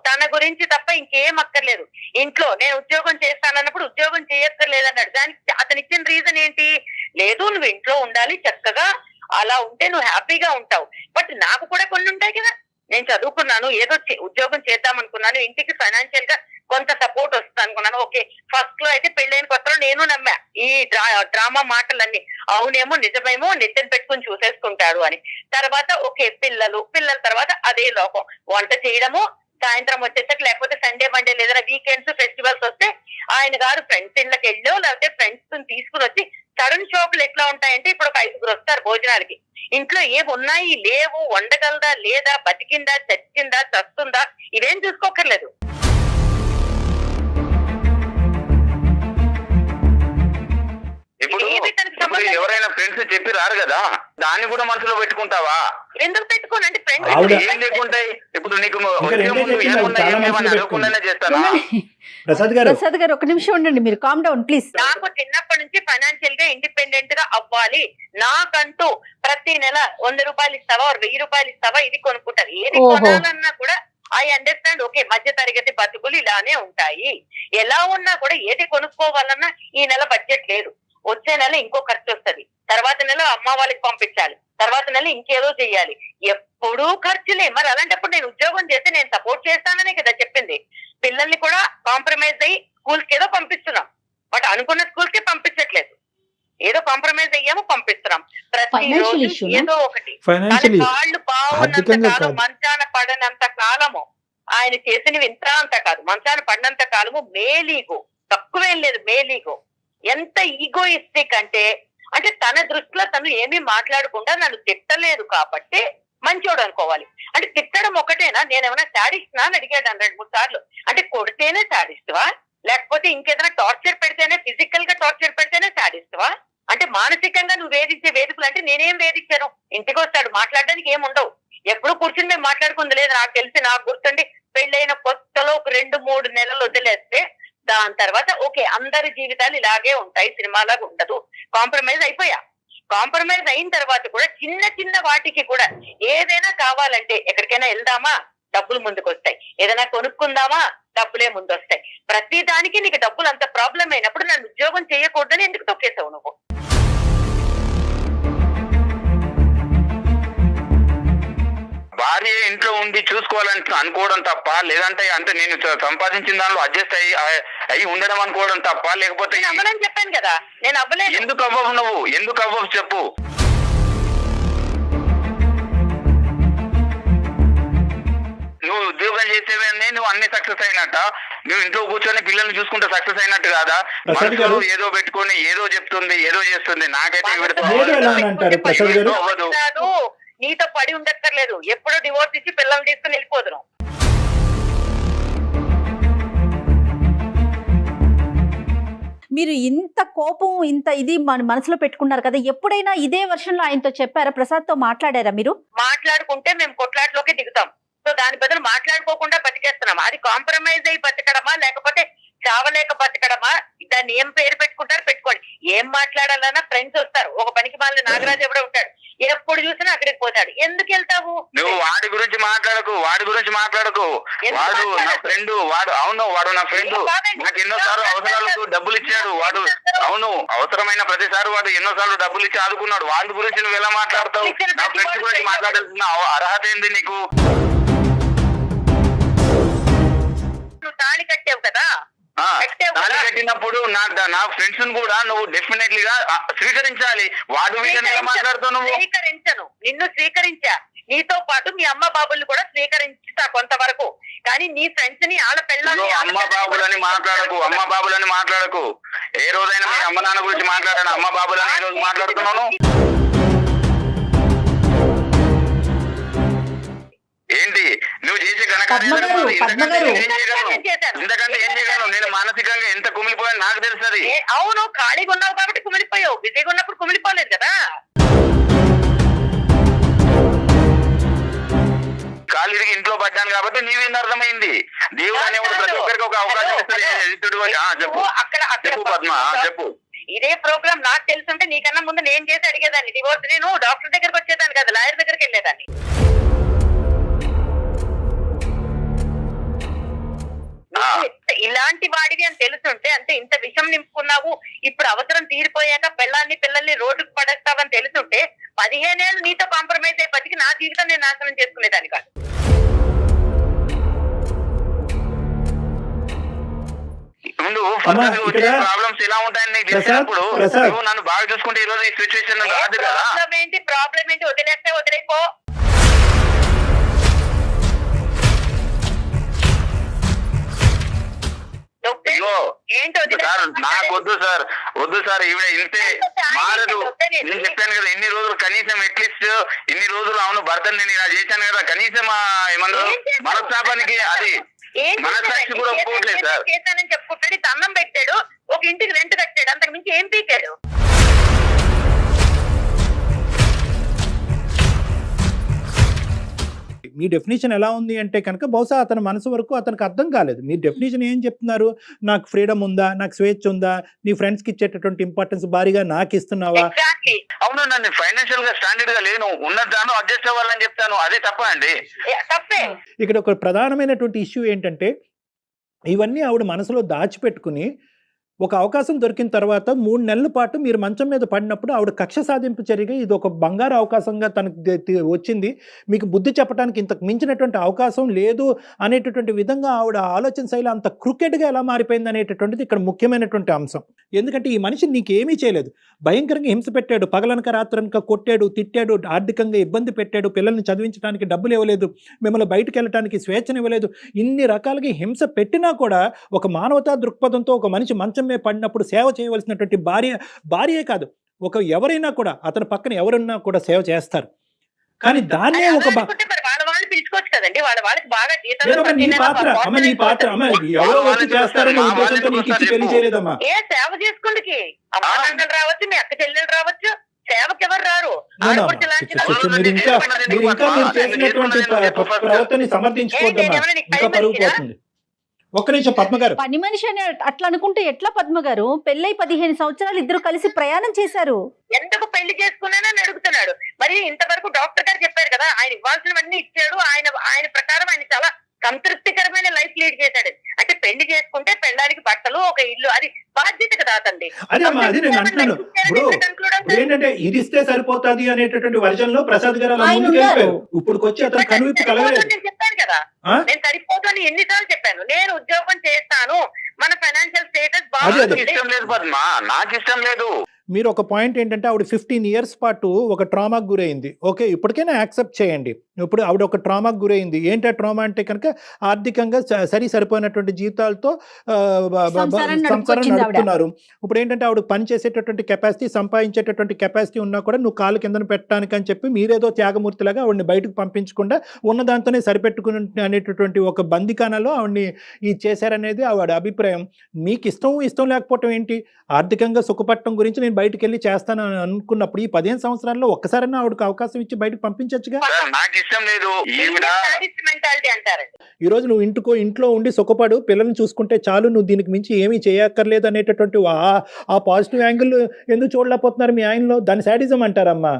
తన గురించి తప్ప ఇంకేం అక్కర్లేదు. ఇంట్లో నేను ఉద్యోగం చేస్తానన్నప్పుడు ఉద్యోగం చేయక్కర్లేదన్నాడు. దానికి అతను ఇచ్చిన రీజన్ ఏంటి? లేదు నువ్వు ఇంట్లో ఉండాలి చక్కగా, అలా ఉంటే నువ్వు హ్యాపీగా ఉంటావు. బట్ నాకు కూడా కొన్ని ఉంటాయి కదా, నేను చదువుకున్నాను, ఏదో ఉద్యోగం చేద్దాం అనుకున్నాను, ఇంటికి ఫైనాన్షియల్ గా కొంత సపోర్ట్ వస్తుంది అనుకున్నాను. ఓకే, ఫస్ట్ లో అయితే పెళ్ళైన కొత్తలో నేను నమ్మా ఈ డ్రామా మాటలన్నీ, అవునేమో నిజమేమో నెత్తిన పెట్టుకుని చూసేసుకుంటాడు అని. తర్వాత ఓకే పిల్లల తర్వాత అదే లోకం, వంట చేయడము, సాయంత్రం వచ్చేసరికి లేకపోతే సండే మండే లేదా వీకెండ్స్ ఫెస్టివల్స్ వస్తే ఆయన గారు ఫ్రెండ్స్ ఇళ్ళకి వెళ్ళో లేకపోతే ఫ్రెండ్స్ తీసుకుని వచ్చి సడన్ షాపులు ఎట్లా ఉంటాయంటే ఇప్పుడు ఒక 5 వస్తారు భోజనాలకి, ఇంట్లో ఏమి ఉన్నాయి లేవు, వండగలదా లేదా, బతికిందా చచ్చిందా చస్తుందా ఇవేం చూసుకోకర్లేదు. ఇప్పుడు ఎవరైనా ఫ్రెండ్స్ చెప్పి రారు కదా, దాన్ని కూడా మనసులో పెట్టుకుంటావా? ఎందుకు పెట్టుకోనండి ఫ్రెండ్స్ ఏం లేకుంటాయి. ఇప్పుడు నీకు అడగకుండానే చేస్తానా? ప్రసాద్ గారు ఒక నిమిషం ఉండండి, మీరు కామ్ డౌన్ ప్లీజ్. నాకు చిన్నప్పటి నుంచి ఫైనాన్షియల్ గా ఇండిపెండెంట్ గా అవ్వాలి, నాకంటూ ప్రతి నెల 100 రూపాయలు ఇస్తావా 1000 రూపాయలు ఇస్తావా ఇది కొనుక్కుంటారు. ఏది కొనాలన్నా కూడా ఐ అండర్స్టాండ్, ఓకే మధ్య తరగతి బతుకులు ఇలానే ఉంటాయి, ఎలా ఉన్నా కూడా ఏది కొనుక్కోవాలన్నా ఈ నెల బడ్జెట్ లేదు, వచ్చే నెల ఇంకో ఖర్చు వస్తుంది, తర్వాత నెల అమ్మ వాళ్ళకి పంపించాలి, తర్వాత నెల ఇంకేదో చెయ్యాలి, ఎప్పుడూ ఖర్చులే. మరి అలాంటప్పుడు నేను ఉద్యోగం చేస్తే నేను సపోర్ట్ చేస్తాననే కదా చెప్పింది. పిల్లల్ని కూడా కాంప్రమైజ్ అయ్యి స్కూల్స్ కి ఏదో పంపిస్తున్నాం, బట్ అనుకున్న స్కూల్స్ కి పంపించట్లేదు, ఏదో కాంప్రమైజ్ అయ్యాము పంపిస్తున్నాం. ప్రతిరోజు ఏదో ఒకటి, కాళ్ళు బాగున్నంత కాలం మంచాన పడనంత కాలము ఆయన చేసినవి ఇంత అంత కాదు, మంచాన పడినంత కాలము మేలీగో, తక్కువేం లేదు మేలీగో. ఎంత ఈగోయిస్టిక్ అంటే తన దృష్టిలో తను ఏమీ మాట్లాడకుండా నన్ను తిట్టలేదు కాబట్టి మంచోడు అనుకోవాలి. అంటే తిట్టడం ఒకటేనా? నేనేమైనా శాడిస్ట్నా అని అడిగాడు 2-3 సార్లు. అంటే కొడితేనే శాడిస్ట్వా, లేకపోతే ఇంకేదైనా టార్చర్ పెడితేనే, ఫిజికల్ గా టార్చర్ పెడితేనే శాడిస్ట్వా? అంటే మానసికంగా నువ్వు వేధించే వేదికలు అంటే నేనేం వేధించాను? ఇంటికి వస్తాడు మాట్లాడడానికి ఏముండవు, ఎప్పుడు కూర్చుని మేము మాట్లాడుకుంది లేదు. నాకు తెలిసి నాకు గుర్తుండి పెళ్ళైన కొత్తలో ఒక 2-3 నెలలు వదిలేస్తే దాని తర్వాత ఓకే అందరి జీవితాలు ఇలాగే ఉంటాయి, సినిమాలాగా ఉండదు, కాంప్రమైజ్ అయిపోయా. కాంప్రమైజ్ అయిన తర్వాత కూడా చిన్న చిన్న వాటికి కూడా ఏదైనా కావాలంటే ఎక్కడికైనా వెళ్దామా డబ్బులు ముందుకు వస్తాయి, ఏదైనా కొనుక్కుందామా డబ్బులే ముందు వస్తాయి. ప్రతి దానికి నీకు డబ్బులు అంత ప్రాబ్లం అయినప్పుడు నన్ను ఉద్యోగం చేయకూడదని ఎందుకు తొక్కేసావు నువ్వు? భార్య ఇంట్లో ఉండి చూసుకోవాలని అనుకోవడం తప్ప, లేదంటే అంటే నేను సంపాదించిన దానిలో అడ్జస్ట్ అయ్యి ఉండడం అనుకోవడం తప్ప, లేకపోతే అవ్వనని చెప్పాను కదా, నేను అవ్వలేదు. ఎందుకు అవ్వవు నువ్వు? ఎందుకు అవ్వవు చెప్పు. నువ్వు ఉద్యోగం చేసేవన్నీ నువ్వు అన్ని సక్సెస్ అయినట్ట, నువ్వు ఇంట్లో కూర్చొని పిల్లల్ని చూసుకుంటే సక్సెస్ అయినట్టు కాదా? ఏదో పెట్టుకొని ఏదో చెప్తుంది ఏదో చేస్తుంది, నాకైతే అవ్వదు. నీతో పడి ఉండక్కర్లేదు, ఎప్పుడో డివోర్స్ ఇచ్చి పిల్లల్ని తీసుకుని వెళ్ళిపోదును. మీరు ఇంత కోపం ఇంత ఇది మన మనసులో పెట్టుకున్నారు కదా, ఎప్పుడైనా ఇదే వర్షన్లో ఆయనతో చెప్పారా? ప్రసాద్ తో మాట్లాడారా మీరు? మాట్లాడుకుంటే మేము కొట్లాట్లోకి దిగుతాం. సో దాని బదులు మాట్లాడుకోకుండా బతికేస్తున్నాం. అది కాంప్రమైజ్ అయ్యి బతకడమా లేకపోతే చావలేక బతకడమా? దాన్ని ఏం పేరు పెట్టుకుంటారు పెట్టుకోండి. ఏం మాట్లాడాలన్నా ఫ్రెండ్స్ వస్తారు. ఒక పనికి మాలిన నాగరాజు ఎవడో ఉంటాడు, ఎప్పుడు చూసినా అక్కడికి పోతాడు. ఎందుకు వెళ్తావు నువ్వు? వాడి గురించి మాట్లాడకు, వాడు నా ఫ్రెండ్, వాడు నా ఫ్రెండ్, నాకు ఎన్నోసార్లు అవసరాలకు డబ్బులు ఇచ్చాడు వాడు. అవును, అవసరమైన ప్రతిసారి వాడు ఎన్నోసార్లు డబ్బులు ఇచ్చి ఆదుకున్నాడు. వాడి గురించి నువ్వు ఎలా మాట్లాడతావు? నా ఫ్రెండ్స్ గురించి మాట్లాడాల్సిన అర్హత ఏంది నీకు? నువ్వు తాళి కట్టావు కదా, తాళి కట్టినప్పుడు నా ఫ్రెండ్స్ కూడా నువ్వు డెఫినెట్లీ గా స్వీకరించాలి. వాడు విషయం ఎలా మాట్లాడుతావు నువ్వు? స్వీకరించను, నిన్ను స్వీకరించా, నీతో పాటు మీ అమ్మ బాబుల్ని కూడా స్వీకరించుతా కొంతవరకు. కానీ నీ ఫ్రెండ్స్ ని ఆళ్ళ పిల్లల్ని అమ్మ బాబులని మాట్లాడకు. ఏ రోజైనా మీ అమ్మ నాన్న గురించి మాట్లాడాను? అమ్మ బాబులని ఏ రోజు మాట్లాడుతున్నాను? ఏంటి నువ్వు చేసే ఘనకార్యాలు? ఎందుకంటే ఏం చేయగలను? నేను మానసికంగా ఎంత కుమిలిపోయాను నాకు తెలుస్తుంది. అవును, ఖాళీగా ఉన్నావు కాబట్టి కుమిలిపోయావు, బిజీగా ఉన్నప్పుడు కుమిలిపోలేదు కదా. కాలు తిరిగి ఇంట్లో పడ్డాను కాబట్టి నీవేంది అర్థమైంది? దేవుడు అనేవాడు ప్రతి ఒక్కరికి ఒక అవకాశం ఇస్తాడు. చెప్పు పద్మ, చెప్పు. ఇదే ప్రోగ్రామ్ నాకు తెలుసుంటే నీకన్నా ముందు నేను చేసి అడిగేదాన్ని డివోర్స్. నేను డాక్టర్ దగ్గరకు వచ్చేదాన్ని కదా, లాయర్ దగ్గరికి వెళ్ళేదాన్ని. ఇలాంటి వాడివి అని తెలుసుంటే, అంటే ఇంత విషం నింపుకున్నావు, ఇప్పుడు అవసరం తీరిపోయాక పిల్లల్ని రోడ్డుకు పడేస్తావని తెలుసుంటే 15 ఏళ్ళు నీతో కాంప్రమైజ్ అయ్యి బతికి నా జీవితం నేను నాశనం చేసుకునేదాన్ని కాదు. ప్రాబ్లమ్స్ ఎలా ఉంటాయని నీకు తెలిసినప్పుడు నువ్వు నన్ను బాగా చూసుకుంటే ఈ రోజు ఈ సిచ్యువేషన్ రాదు కదా. ప్రాబ్లం ఏంటి వదిలేస్తే వదిలేకో. నాకు వద్దు సార్ ఈవిడ ఇంతే మారదు. నేను చెప్పాను కదా ఇన్ని రోజులు కనీసం అట్లీస్ట్ ఇన్ని రోజులు అవును భర్తని నేను ఇలా చేశాను కదా, కనీసం ఏమన్నారు మనస్తాపానికి అది మనసాక్షి కూడా ఒప్పుకోవట్లేదు సార్. చేశానని చెప్పుకుంటాడు, అన్నం పెట్టాడు, ఒక ఇంటికి రెంట్ కట్టాడు, అంతకు మించి ఏం పీకాడు. మీ డెఫినేషన్ ఎలా ఉంది అంటే కనుక బహుశా అతని మనసు వరకు అతనికి అర్థం కాలేదు. మీ డెఫినేషన్ ఏం చెప్తున్నారు? నాకు ఫ్రీడమ్ ఉందా, నాకు స్వేచ్ఛ ఉందా, నీ ఫ్రెండ్స్ కి ఇచ్చేటటువంటి ఇంపార్టెన్స్ భారీగా నాకు ఇస్తున్నావా? అవును, నన్ను ఫైనాన్షియల్ గా స్టాండర్డ్ గా లేను, ఉన్నదాను అడ్జస్ట్ అవ్వాలని చెప్తాను, అదే తప్ప అండి. తప్పే. ఇక్కడ ఒక ప్రధానమైనటువంటి ఇష్యూ ఏంటంటే ఇవన్నీ ఆవిడ మనసులో దాచిపెట్టుకుని ఒక అవకాశం దొరికిన తర్వాత 3 నెలల పాటు మీరు మంచం మీద పడినప్పుడు ఆవిడ కక్ష సాధింపు చర్యగా ఇది ఒక బంగారు అవకాశంగా తనకు వచ్చింది, మీకు బుద్ధి చెప్పడానికి ఇంతకు మించినటువంటి అవకాశం లేదు అనేటటువంటి విధంగా ఆవిడ ఆలోచన శైలి అంత క్రికెట్గా ఎలా మారిపోయింది అనేటటువంటిది ఇక్కడ ముఖ్యమైనటువంటి అంశం. ఎందుకంటే ఈ మనిషి నీకేమీ చేయలేదు, భయంకరంగా హింస పెట్టాడు, పగలనక రాత్రనక కొట్టాడు, తిట్టాడు, ఆర్థికంగా ఇబ్బంది పెట్టాడు, పిల్లల్ని చదివించడానికి డబ్బులు ఇవ్వలేదు, మిమ్మల్ని బయటకు వెళ్ళడానికి స్వేచ్ఛనివ్వలేదు, ఇన్ని రకాలుగా హింస పెట్టినా కూడా ఒక మానవతా దృక్పథంతో ఒక మనిషి మంచం మీద పడినప్పుడు సేవ చేయవలసినటువంటి భార్యే కాదు, ఒక ఎవరైనా కూడా అతని పక్కన ఎవరున్నా కూడా సేవ చేస్తారు. కానీ దాన్నే ఒక పిలుచుకోవచ్చు కదండి, వాళ్ళకి బాగా నీ పాత్ర ఎవరో వచ్చి చేస్తారనే ఉద్దేశంతో నీకు ఇచ్చి పెళ్లి చేయలేదమ్మా. ఏ సేవ చేసుకుందికి అమ్మానాన్నలు రావచ్చు, మీ అక్క చెల్లెలు రావచ్చు, సేవకి ఎవరు రారు. మీరు చేసినటువంటి ప్రవర్తన సమర్థించుకోవద్దమ్మా, ఇంకా పరుగు పోతుంది. ఒక్క నిమిషం పద్మ గారు, పని మనిషి అని అట్లా అనుకుంటే ఎట్లా పద్మ గారు? పెళ్ళై 15 సంవత్సరాలు ఇద్దరు కలిసి ప్రయాణం చేశారు, ఎందుకు పెళ్లి చేసుకున్నానని అడుగుతున్నాడు. మరి ఇంతవరకు డాక్టర్ గారు చెప్పారు కదా, ఆయన ఇవ్వాల్సినవన్నీ ఇచ్చాడు, ఆయన ప్రకారం ఆయన చాలా సంతృప్తికరమైన లైఫ్ లీడ్ చేశాడు. అంటే పెళ్లి చేసుకుంటే పెళ్ళానికి బట్టలు, ఒక ఇల్లు, అది బాధ్యత కదా అతండి. ఏంటంటే ఇది ఇస్తే సరిపోతుంది అనేటటువంటి వర్జన్ లో ప్రసాద్ గారు ఇప్పుడు వచ్చి అతను కనువిప్పు కలగలేదు. నేను చెప్పాను కదా, నేను సరిపోతాను ఎన్నిసార్లు చెప్పాను, నేను ఉద్యోగం చేస్తాను, మన ఫైనాన్షియల్ స్టేటస్ బాగా ఇష్టం లేదు పద్మా, నాకు ఇష్టం లేదు. మీరు ఒక పాయింట్ ఏంటంటే ఆవిడ 15 years పాటు ఒక ట్రామాకు గురైంది, ఓకే ఇప్పటికైనా యాక్సెప్ట్ చేయండి. ఇప్పుడు ఆవిడ ఒక ట్రామాకు గురైంది, ఏంటి ట్రామా అంటే కనుక ఆర్థికంగా సరిపోయినటువంటి జీవితాలతో సంసారం నడుపుతున్నారు. ఇప్పుడు ఏంటంటే ఆవిడ పని చేసేటటువంటి కెపాసిటీ, సంపాదించేటటువంటి కెపాసిటీ ఉన్నా కూడా నువ్వు కాలు కిందన పెట్టడానికి అని చెప్పి మీరేదో త్యాగమూర్తిలాగా ఆవిడని బయటకు పంపించకుండా ఉన్న దాంతోనే సరిపెట్టుకుని అనేటటువంటి ఒక బందికానలో ఆవిడని ఇది చేశారనేది ఆవిడ అభిప్రాయం. మీకు ఇష్టం లేకపోవటం ఏంటి? ఆర్థికంగా సుఖపట్టడం గురించి నేను బయటకు వెళ్ళి చేస్తాను అనుకున్నప్పుడు ఈ 15 సంవత్సరాల్లో ఒక్కసారైనా ఆవిడకి అవకాశం ఇచ్చి బయటకు పంపించచ్చుగా. ఈ రోజు నువ్వు ఇంట్లో ఉండి సుఖపడు, పిల్లల్ని చూసుకుంటే చాలు, నువ్వు దీనికి మించి ఏమీ చేయక్కర్లేదు అనేటటువంటి ఆ పాజిటివ్ యాంగిల్ ఎందుకు చూడలేకపోతున్నారు మీ ఆయనలో? దాని శాడిజం అంటారమ్మా,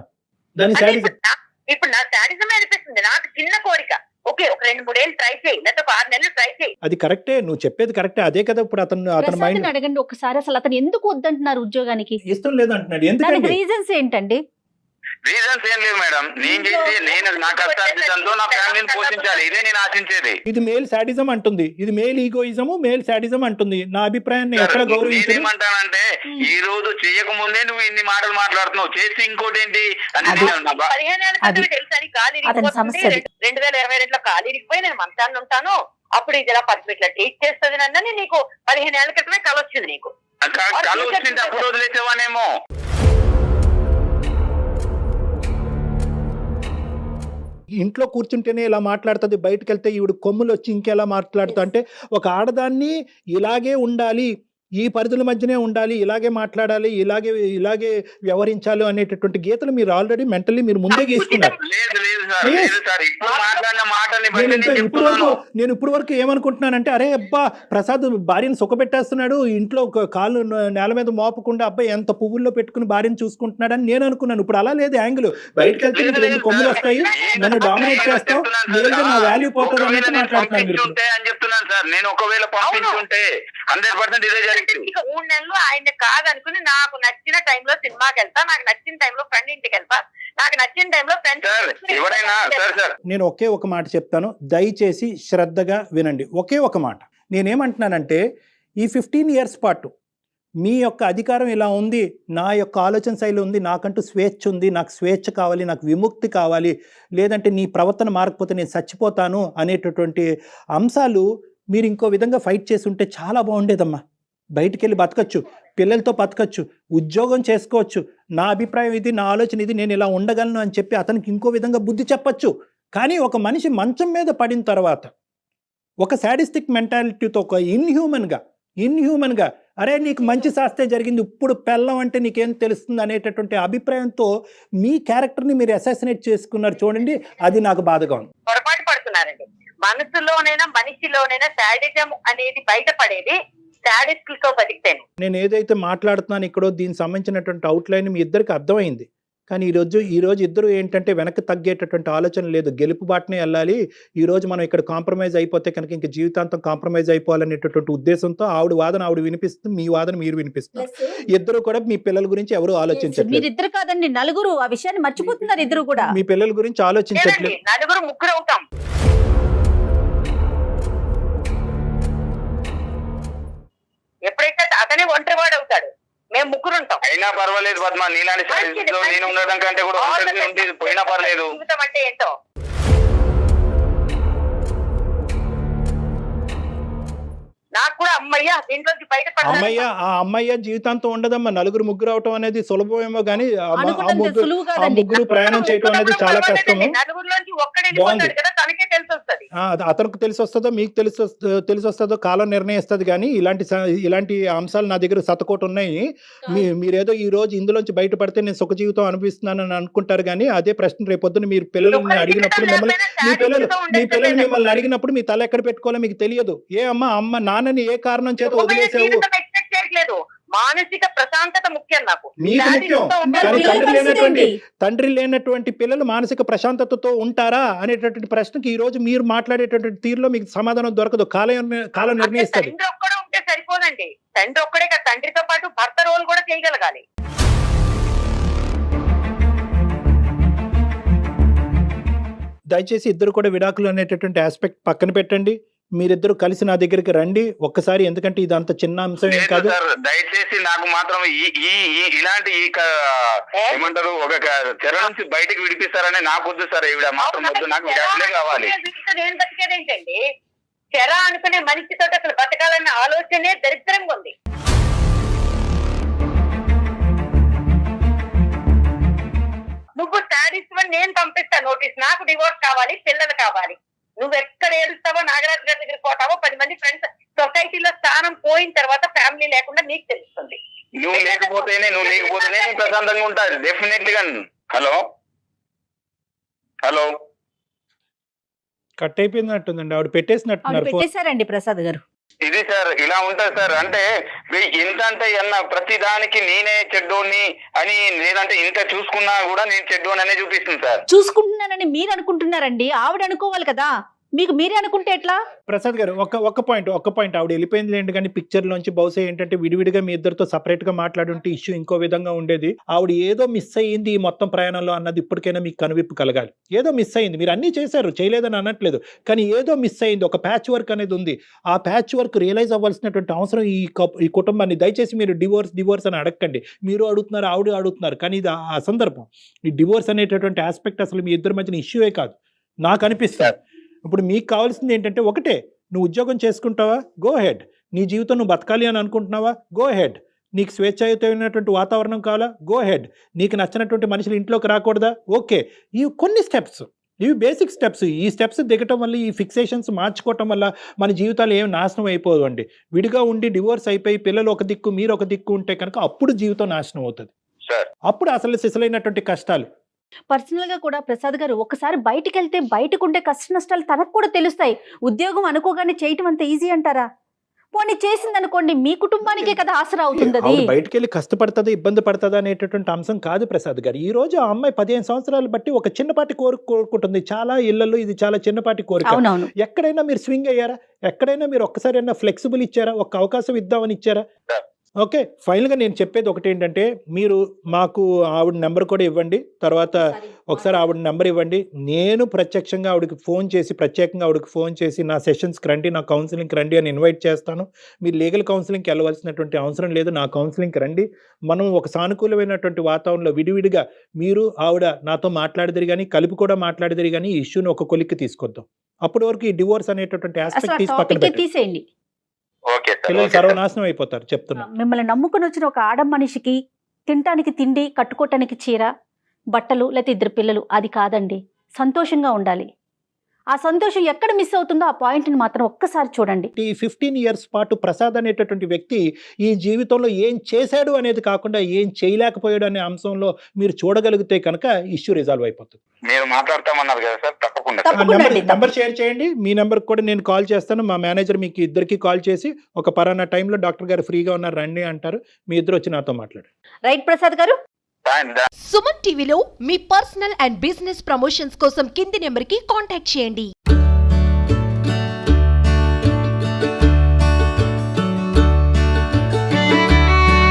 దాని శాడిజం. ఇప్పుడు నా శాడిజం అనిపిస్తుంది, నాకు చిన్న కోరిక, ఓకే ఒక 2-3 ఏళ్ళు ట్రై చేయి, లేకపోతే 6 నెలలు ట్రై చేయి. అది కరెక్టే, నువ్వు చెప్పేది కరెక్టే, అదే కదా ఇప్పుడు అతను మైండ్. అడగండి ఒకసారి, అసలు అతను ఎందుకు వద్దంటున్నారు ఉద్యోగానికి? ఇష్టం లేదంటున్నాడు, ఎందుకంటే రీజన్స్ ఏంటండి? రీజన్స్ ఏం లేవు మేడం, నేను నా కష్టార్జితంతో నా ఫ్యామిలీని పోషించాలి, ఇదే నేను ఆశించేది. ఇది మేల్ సాడిజం అంటుంది, ఇది మేల్ ఈగోయిజము, మేల్ సాడిజం అంటుంది. నా అభిప్రాయాన్ని ఎక్కడ గౌరవించను. నేనేమంటానంటే ఈ రోజు చేయక ముందే నువ్వు ఇన్ని మాటలు మాట్లాడుతున్నావు, చేసి ఇంకోటి ఏంటి అని. 15 ఏళ్ళ తెలుసని ఖాళీ 2022లో ఖాళీ ఇరిగిపోయి నేను మంచాన్ని ఉంటాను, అప్పుడు ఇది ఇలా ఇట్లా ట్రీట్ చేస్తుంది నన్ను, నీకు 15 ఏళ్ల క్రితమే కళ వచ్చింది. నీకు కళ వచ్చింది, అప్పుడు వదిలేసేవానేమో. ఇంట్లో కూర్చుంటేనే ఇలా మాట్లాడుతుంది, బయటకు వెళ్తే ఈవిడ కొమ్ములు వచ్చి ఇంకెలా మాట్లాడుతా అంటే ఒక ఆడదాన్ని ఇలాగే ఉండాలి, ఈ పరిధుల మధ్యనే ఉండాలి, ఇలాగే మాట్లాడాలి, ఇలాగే వ్యవహరించాలి అనేటటువంటి గీతలు మీరు ఆల్రెడీ మెంటల్లీ మీరు ముందే గీసుకున్నారు. నేను ఇప్పుడు వరకు ఏమనుకుంటున్నానంటే, అరే అబ్బా ప్రసాద్ భార్యను సుఖపెట్టేస్తున్నాడు, ఇంట్లో కాళ్ళు నేల మీద మోపకుండా అబ్బాయి ఎంత పువ్వుల్లో పెట్టుకుని భార్యను చూసుకుంటున్నాడు అని నేను అనుకున్నాను. ఇప్పుడు అలా లేదు యాంగిల్. బయటకు వెళ్తే 2 కొమ్ములు వస్తాయి, నన్ను డామినేట్ చేస్తావు, లేదా నా వాల్యూ పోతుంది అనేది మాట్లాడుతున్నాను. నేను ఒకవేళ పంపించుంటే 100% ఇదే జరిగింది. 3 నెలలు ఆయన కాదనుకుని నాకు నచ్చిన టైంలో సినిమాకి వెళ్తా, నాకు నచ్చిన టైంలో ఫ్రెండ్ ఇంటికి వెళ్తా, నాకు నచ్చిన టైంలో ఫ్రెండ్స్ ఎవరైనా సార్ నేను ఒకే ఒక మాట చెప్తాను, దయచేసి శ్రద్ధగా వినండి. ఒకే ఒక మాట నేనేమంటున్నానంటే, ఈ 15 years పాటు మీ యొక్క అధికారం ఇలా ఉంది, నా యొక్క ఆలోచన శైలి ఉంది, నాకంటూ స్వేచ్ఛ ఉంది, నాకు స్వేచ్ఛ కావాలి, నాకు విముక్తి కావాలి, లేదంటే నీ ప్రవర్తన మారకపోతే నేను చచ్చిపోతాను అనేటటువంటి అంశాలు మీరు ఇంకో విధంగా ఫైట్ చేసి ఉంటే చాలా బాగుండేదమ్మా. బయటికి వెళ్ళి బతకచ్చు, పిల్లలతో బతకచ్చు, ఉద్యోగం చేసుకోవచ్చు, నా అభిప్రాయం ఇది, నా ఆలోచన ఇది, నేను ఇలా ఉండగలను అని చెప్పి అతనికి ఇంకో విధంగా బుద్ధి చెప్పచ్చు. కానీ ఒక మనిషి మంచం మీద పడిన తర్వాత ఒక శాడిస్టిక్ మెంటాలిటీతో, ఒక ఇన్హ్యూమన్గా అరే నీకు మంచి శాస్తే జరిగింది, ఇప్పుడు పెళ్ళం అంటే నీకేం తెలుస్తుంది అనేటటువంటి అభిప్రాయంతో మీ క్యారెక్టర్ని మీరు అసాసినేట్ చేసుకున్నారు చూడండి, అది నాకు బాధగా ఉంది. పొరపాటు పడుతున్నారండి. మనసులోనైనా మనిషిలోనైనా శాడిజం అనేది బయటపడేది శాడిస్టులతో బతికితేనే. నేను ఏదైతే మాట్లాడుతున్నాను ఇక్కడో దీనికి సంబంధించినటువంటి అవుట్లైన్ మీ ఇద్దరికి అర్థమైంది. కానీ ఈరోజు ఇద్దరు ఏంటంటే వెనక్కి తగ్గేటటువంటి ఆలోచన లేదు, గెలుపు బాటనే వెళ్ళాలి. ఈరోజు మనం ఇక్కడ కాంప్రమైజ్ అయిపోతే కనుక ఇంక జీవితాంతం కాంప్రమైజ్ అయిపోవాలనేటటువంటి ఉద్దేశంతో ఆవిడ వాదన ఆవిడ వినిపిస్తుంది, మీ వాదన మీరు వినిపిస్తున్నారు. ఇద్దరు కూడా మీ పిల్లల గురించి ఎవరు ఆలోచించట్లేదు. మీరిద్దరు కాదండి, నలుగురు ఆ విషయాన్ని మర్చిపోతున్నారు. ఇద్దరు కూడా మీ పిల్లల గురించి ఆలోచించట్లేదు. నలుగురు ముగ్గురు అవుతాం. ఎప్పుడైతే అతనే ఒంటరివాడు అవుతాడు, మేము ముగ్గురు ఉంటాం. అయినా పర్వాలేదు పద్మ, నీలాంటి పరిస్థితిలో నేను ఉండడం కంటే కూడా పోయినా పర్లేదు. జీవితం అంటే ఏంటో నాకు కూడా అమ్మయ్య దీంట్లోంచి అమ్మయ్య ఆ అమ్మయ్య జీవితాంతం ఉండదమ్మా. నలుగురు ముగ్గురు అవటం అనేది సులభమేమో కానీ ఆ ముగ్గురు ప్రయాణం చేయటం అనేది చాలా కష్టము. నలుగురులోంచి ఒక్కడే వెళ్ళిపోతాడు కదా, తనకే తెలిసి వస్తుంది. అతనికి తెలిసి వస్తుందో మీకు తెలిసి వస్తుందో కాలం నిర్ణయిస్తుంది. కానీ ఇలాంటి అంశాలు నా దగ్గర శతకోటి ఉన్నాయి. మీరేదో ఈ రోజు ఇందులోంచి బయటపడితే నేను సుఖ జీవితం అనిపిస్తున్నానని అనుకుంటారు. కానీ అదే ప్రశ్న రేపొద్దున మీరు పిల్లల్ని అడిగినప్పుడు మీ పిల్లలు మిమ్మల్ని అడిగినప్పుడు మీ తల ఎక్కడ పెట్టుకోవాలో మీకు తెలియదు. ఏ అమ్మ నాన్నని ఏ కారణం చేత వదిలేసావు? మానసిక ప్రశాంతత ముఖ్యం నాకు. మీకు ముఖ్యం. కానీ తండ్రి లేనటువంటి పిల్లలు మానసిక ప్రశాంతతతో ఉంటారా అనేటటువంటి ప్రశ్నకి ఈ రోజు మీరు మాట్లాడేటటువంటి తీరులో మీకు సమాధానం దొరకదు. కాలం నిర్ణయిస్తుంది. తండ్రి ఒక్కడే ఉంటే సరిపోదండి. తండ్రి ఒక్కడే కాదు, తండ్రితో పాటు భర్త రోల్ కూడా చేయగలగాలి. దయచేసి ఇద్దరు కూడా విడాకులు అనేటటువంటి ఆస్పెక్ట్ పక్కన పెట్టండి. మీరిద్దరు కలిసి నా దగ్గరికి రండి ఒక్కసారి. ఎందుకంటే ఇది అంత చిన్న అంశం ఏం కాదు. దయచేసి నాకు మాత్రం ఇలాంటి ఏమంటారు ఒక చెర నుంచి బయటకు విడిపిస్తారని నాకు వద్దు సార్. ఈవిడ మాత్రం వద్దు, నాకు విడాకులే కావాలి. నేను బతికేదేంటండి? చెర అనుకునే మనిషితో అసలు బతకాలన్న ఆలోచనే దరిద్రంగా ఉంది. నువ్వు శాడిస్ట్ అని నేను పంపిస్తాను నోటీస్. నాకు డివోర్స్ కావాలి, పిల్లలు కావాలి. నువ్వు ఎక్కడ ఏడుస్తావో, నాగరాజు గారి దగ్గర పోతావో, 10 మంది ఫ్రెండ్స్, సొసైటీలో స్థానం పోయిన తర్వాత ఫ్యామిలీ లేకుండా నీకు తెలుస్తుంది. నువ్వు లేకపోతేనే ప్రశాంతంగా ఉంటాను డెఫినెట్లీగా. హలో కట్ అయిపోయినట్టుందండి, ఆవిడ పెట్టేసినట్టున్నారు ప్రసాద్ గారు. ఇది సార్ ఇలా ఉంటుంది సార్. అంటే ఇంత అంటే ప్రతి దానికి నేనే చెడ్డోని అని, లేదంటే ఇంత చూసుకున్నా కూడా నేను చెడ్డోని అనే చూపిస్తుంది సార్. చూసుకుంటున్నానని మీరు అనుకుంటున్నారండి, ఆవిడ అనుకోవాలి కదా. మీకు మీరే అనుకుంటే ఎట్లా? ప్రసాద్ గారు ఒక్క పాయింట్ ఆవిడ వెళ్ళిపోయింది లేండి. కానీ పిక్చర్ లోంచి బహుశా ఏంటంటే విడివిడిగా మీ ఇద్దరితో సపరేట్ గా మాట్లాడుంటే ఇష్యూ ఇంకో విధంగా ఉండేది. ఆవిడ ఏదో మిస్ అయ్యింది ఈ మొత్తం ప్రయాణంలో అన్నది ఇప్పటికైనా మీకు కనువిప్పు కలగాలి. ఏదో మిస్ అయింది, మీరు అన్ని చేశారు, చేయలేదని అనట్లేదు, కానీ ఏదో మిస్ అయింది. ఒక ప్యాచ్ వర్క్ అనేది ఉంది. ఆ ప్యాచ్ వర్క్ రియలైజ్ అవ్వాల్సినటువంటి అవసరం ఈ కుటుంబాన్ని. దయచేసి మీరు డివోర్స్ అని అడగండి. మీరు అడుగుతున్నారు, ఆవిడ అడుగుతున్నారు, కానీ ఇది ఆ సందర్భం. ఈ డివోర్స్ అనేటటువంటి ఆస్పెక్ట్ అసలు మీ ఇద్దరి మధ్యన ఇష్యూయే కాదు నాకు అనిపిస్తుంది. ఇప్పుడు మీకు కావాల్సింది ఏంటంటే ఒకటే, నువ్వు ఉద్యోగం చేసుకుంటావా, గో హెడ్. నీ జీవితం నువ్వు బతకాలి అని అనుకుంటున్నావా, గో హెడ్. నీకు స్వేచ్ఛాయుతమైనటువంటి వాతావరణం కావాలా, గో హెడ్. నీకు నచ్చినటువంటి మనుషులు ఇంట్లోకి రాకూడదా, ఓకే. ఈ కొన్ని స్టెప్స్ ఇవి బేసిక్ స్టెప్స్. ఈ స్టెప్స్ దిగటం వల్ల, ఈ ఫిక్సేషన్స్ మార్చుకోవటం వల్ల మన జీవితాలు ఏం నాశనం అయిపోవండి. విడిగా ఉండి డివోర్స్ అయిపోయి పిల్లలు ఒక దిక్కు మీరు ఒక దిక్కు ఉంటే కనుక అప్పుడు జీవితం నాశనం అవుతుంది. సార్ అప్పుడు అసలు సిసలైనటువంటి కష్టాలు. పర్సనల్ గా కూడా ప్రసాద్ గారు ఒకసారి బయటికి వెళ్తే బయటకు ఉండే కష్ట నష్టాలు తనకు కూడా తెలుస్తాయి. ఉద్యోగం అనుకోగానే చేయటం అంత ఈజీ అంటారా? పోనీ చేసింది అనుకోండి, మీ కుటుంబానికే కదా ఆసరా అవుతుంది అది. బయటకు వెళ్ళి కష్టపడుతుందా ఇబ్బంది పడుతుందా అనేటటువంటి అంశం కాదు ప్రసాద్ గారు. ఈ రోజు ఆ అమ్మాయి 15 సంవత్సరాలు బట్టి ఒక చిన్నపాటి కోరుకుంటుంది. చాలా ఇళ్లలో ఇది చాలా చిన్నపాటి కోరిక. అవునవును. ఎక్కడైనా మీరు స్వింగ్ అయ్యారా? ఎక్కడైనా మీరు ఒక్కసారైనా ఫ్లెక్సిబుల్ ఇచ్చారా? ఒక అవకాశం ఇద్దామని ఇచ్చారా? ఓకే, ఫైనల్గా నేను చెప్పేది ఒకటి ఏంటంటే, మీరు మాకు ఆవిడ నెంబర్ కూడా ఇవ్వండి. తర్వాత ఒకసారి ఆవిడ నెంబర్ ఇవ్వండి. నేను ప్రత్యక్షంగా ఆవిడకి ప్రత్యేకంగా ఆవిడకి ఫోన్ చేసి నా సెషన్స్కి రండి, నా కౌన్సిలింగ్కి రండి అని ఇన్వైట్ చేస్తాను. మీరు లీగల్ కౌన్సిలింగ్కి వెళ్ళవలసినటువంటి అవసరం లేదు. నా కౌన్సిలింగ్కి రండి. మనం ఒక సానుకూలమైనటువంటి వాతావరణంలో విడివిడిగా మీరు ఆవిడ నాతో మాట్లాడిదిరి కానీ, కలిపి కూడా మాట్లాడిదిరి కానీ ఈ ఇష్యూని ఒక కొలిక్కి తీసుకొద్దాం. అప్పటి వరకు ఈ డివోర్స్ అనేటటువంటి ఆస్పెక్ట్ తీసి పక్కన పెట్టండి. తీసేయండి. Okay sir. పిల్లలు సర్వనాశనం అయిపోతారు చెప్తున్నా. మిమ్మల్ని నమ్ముకుని వచ్చిన ఒక ఆడ మనిషికి తినటానికి తిండి, కట్టుకోవటానికి చీర, బట్టలు, లేకపోతే 2 పిల్లలు, అది కాదండి. సంతోషంగా ఉండాలి. ఆ సంతోషం ఎక్కడ మిస్ అవుతుందో ఆ పాయింట్ని మాత్రం ఒక్కసారి చూడండి. ఈ 15 ఇయర్స్ పాటు ప్రసాద్ అనేటటువంటి వ్యక్తి ఈ జీవితంలో ఏం చేశాడు అనేది కాకుండా ఏం చేయలేకపోయాడు అనే అంశంలో మీరు చూడగలిగితే కనుక ఇష్యూ రిజాల్వ్ అయిపోతుంది. మీరు మాట్లాడతామన్నారు కదా సార్, తప్పకుండా సార్. తప్పకుండా అండి. నెంబర్ షేర్ చేయండి. మీ నెంబర్ కూడా నేను కాల్ చేస్తాను. మా మేనేజర్ మీకు ఇద్దరికి కాల్ చేసి ఒక పలానా టైంలో డాక్టర్ గారు ఫ్రీగా ఉన్నారు రండి అంటారు. మీ ఇద్దరు వచ్చి నాతో మాట్లాడు. రైట్ ప్రసాద్ గారు. సుమన్ టీవీలో మీ పర్సనల్ అండ్ బిజినెస్ ప్రమోషన్స్ కోసం కింది నెంబర్కి కాంటాక్ట్ చేయండి.